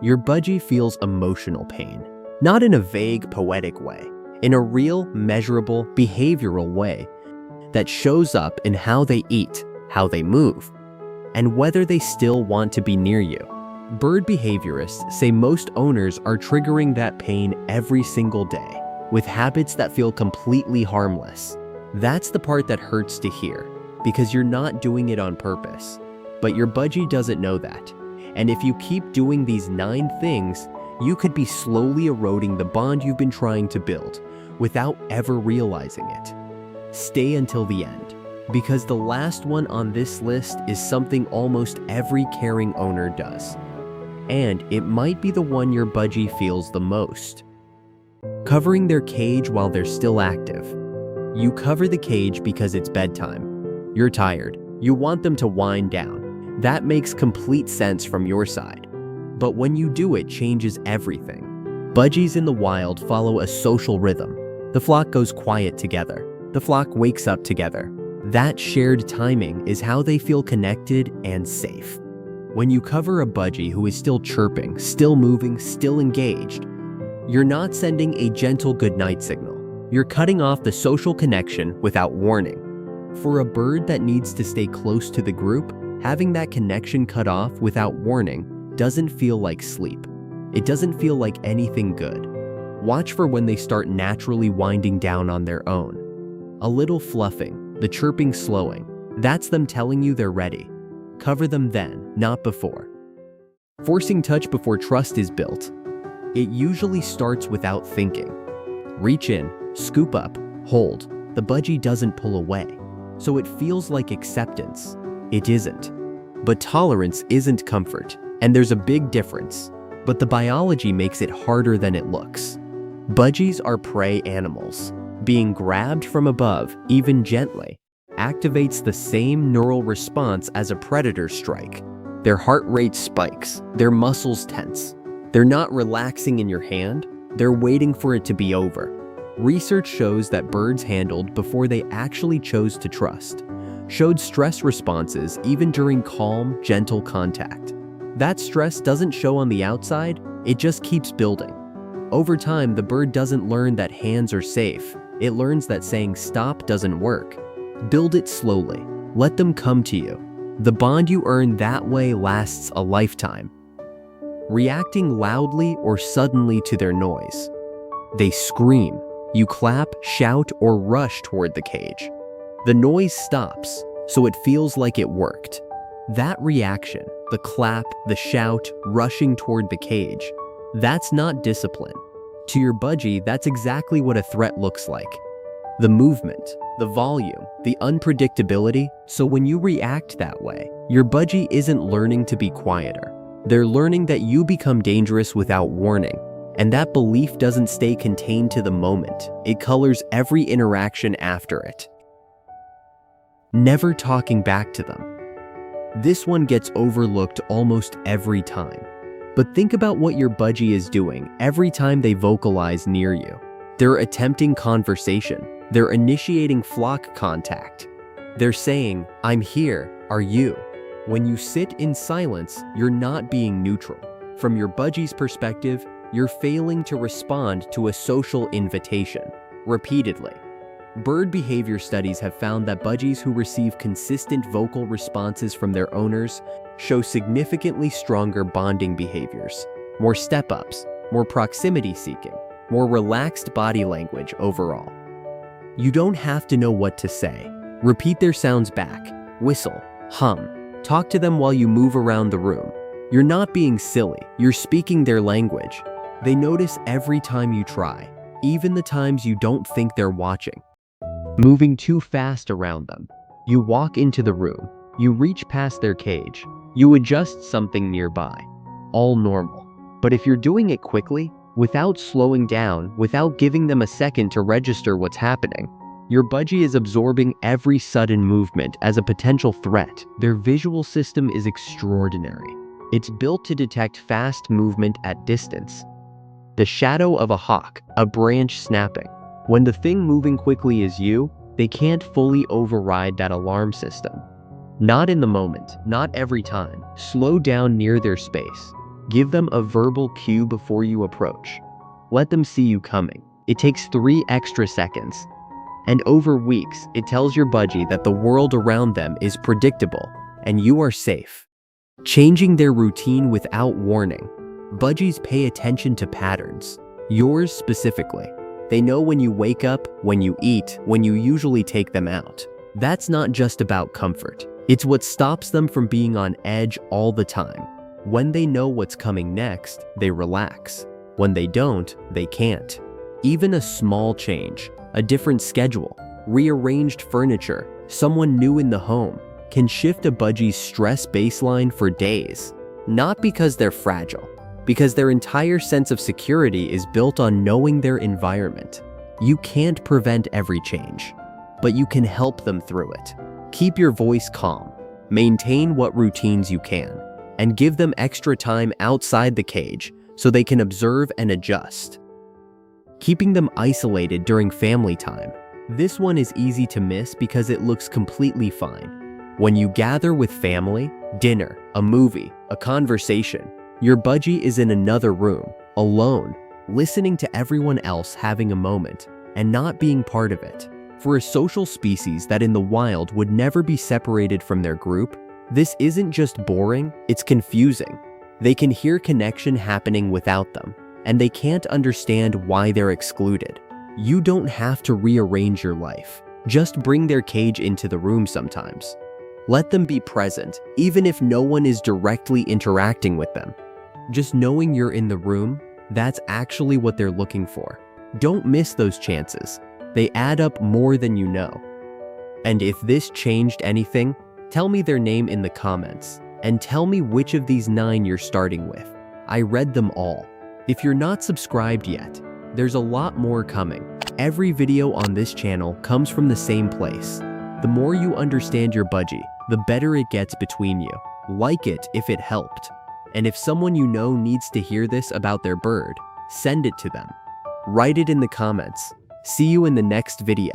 Your budgie feels emotional pain, not in a vague, poetic way, in a real, measurable, behavioral way that shows up in how they eat, how they move, and whether they still want to be near you. Bird behaviorists say most owners are triggering that pain every single day with habits that feel completely harmless. That's the part that hurts to hear, because you're not doing it on purpose. But your budgie doesn't know that. And if you keep doing these 9 things, you could be slowly eroding the bond you've been trying to build without ever realizing it. Stay until the end, because the last one on this list is something almost every caring owner does. And it might be the one your budgie feels the most. Covering their cage while they're still active. You cover the cage because it's bedtime. You're tired. You want them to wind down. That makes complete sense from your side. But when you do, it changes everything. Budgies in the wild follow a social rhythm. The flock goes quiet together. The flock wakes up together. That shared timing is how they feel connected and safe. When you cover a budgie who is still chirping, still moving, still engaged, you're not sending a gentle goodnight signal. You're cutting off the social connection without warning. For a bird that needs to stay close to the group, having that connection cut off without warning doesn't feel like sleep. It doesn't feel like anything good. Watch for when they start naturally winding down on their own. A little fluffing, the chirping slowing, that's them telling you they're ready. Cover them then, not before. Forcing touch before trust is built. It usually starts without thinking. Reach in, scoop up, hold. The budgie doesn't pull away, so it feels like acceptance. It isn't. But tolerance isn't comfort, and there's a big difference. But the biology makes it harder than it looks. Budgies are prey animals. Being grabbed from above, even gently, activates the same neural response as a predator strike. Their heart rate spikes, their muscles tense. They're not relaxing in your hand, they're waiting for it to be over. Research shows that birds handled before they actually chose to trust showed stress responses even during calm, gentle contact. That stress doesn't show on the outside, it just keeps building. Over time, the bird doesn't learn that hands are safe, it learns that saying stop doesn't work. Build it slowly. Let them come to you. The bond you earn that way lasts a lifetime. Reacting loudly or suddenly to their noise. They scream. You clap, shout, or rush toward the cage. The noise stops, so it feels like it worked. That reaction, the clap, the shout, rushing toward the cage, that's not discipline. To your budgie, that's exactly what a threat looks like. The movement, the volume, the unpredictability. So when you react that way, your budgie isn't learning to be quieter. They're learning that you become dangerous without warning. And that belief doesn't stay contained to the moment. It colors every interaction after it. Never talking back to them. This one gets overlooked almost every time. But think about what your budgie is doing every time they vocalize near you. They're attempting conversation. They're initiating flock contact. They're saying, "I'm here, are you?" When you sit in silence, you're not being neutral. From your budgie's perspective, you're failing to respond to a social invitation, repeatedly. Bird behavior studies have found that budgies who receive consistent vocal responses from their owners show significantly stronger bonding behaviors, more step-ups, more proximity seeking, more relaxed body language overall. You don't have to know what to say. Repeat their sounds back, whistle, hum, talk to them while you move around the room. You're not being silly, you're speaking their language. They notice every time you try, even the times you don't think they're watching. Moving too fast around them. You walk into the room, you reach past their cage, you adjust something nearby. All normal. But if you're doing it quickly, without slowing down, without giving them a second to register what's happening, your budgie is absorbing every sudden movement as a potential threat. Their visual system is extraordinary. It's built to detect fast movement at distance. The shadow of a hawk, a branch snapping. When the thing moving quickly is you, they can't fully override that alarm system. Not in the moment, not every time. Slow down near their space. Give them a verbal cue before you approach. Let them see you coming. It takes 3 extra seconds. And over weeks, it tells your budgie that the world around them is predictable and you are safe. Changing their routine without warning. Budgies pay attention to patterns, yours specifically. They know when you wake up, when you eat, when you usually take them out. That's not just about comfort. It's what stops them from being on edge all the time. When they know what's coming next, they relax. When they don't, they can't. Even a small change, a different schedule, rearranged furniture, someone new in the home, can shift a budgie's stress baseline for days. Not because they're fragile, because their entire sense of security is built on knowing their environment. You can't prevent every change, but you can help them through it. Keep your voice calm, maintain what routines you can, and give them extra time outside the cage so they can observe and adjust. Keeping them isolated during family time. This one is easy to miss because it looks completely fine. When you gather with family, dinner, a movie, a conversation, your budgie is in another room, alone, listening to everyone else having a moment and not being part of it. For a social species that in the wild would never be separated from their group, this isn't just boring, it's confusing. They can hear connection happening without them, and they can't understand why they're excluded. You don't have to rearrange your life. Just bring their cage into the room sometimes. Let them be present, even if no one is directly interacting with them. Just knowing you're in the room, that's actually what they're looking for. Don't miss those chances. They add up more than you know. And if this changed anything, tell me their name in the comments, and tell me which of these 9 you're starting with. I read them all. If you're not subscribed yet, there's a lot more coming. Every video on this channel comes from the same place. The more you understand your budgie, the better it gets between you. Like it if it helped. And if someone you know needs to hear this about their bird, send it to them. Write it in the comments. See you in the next video.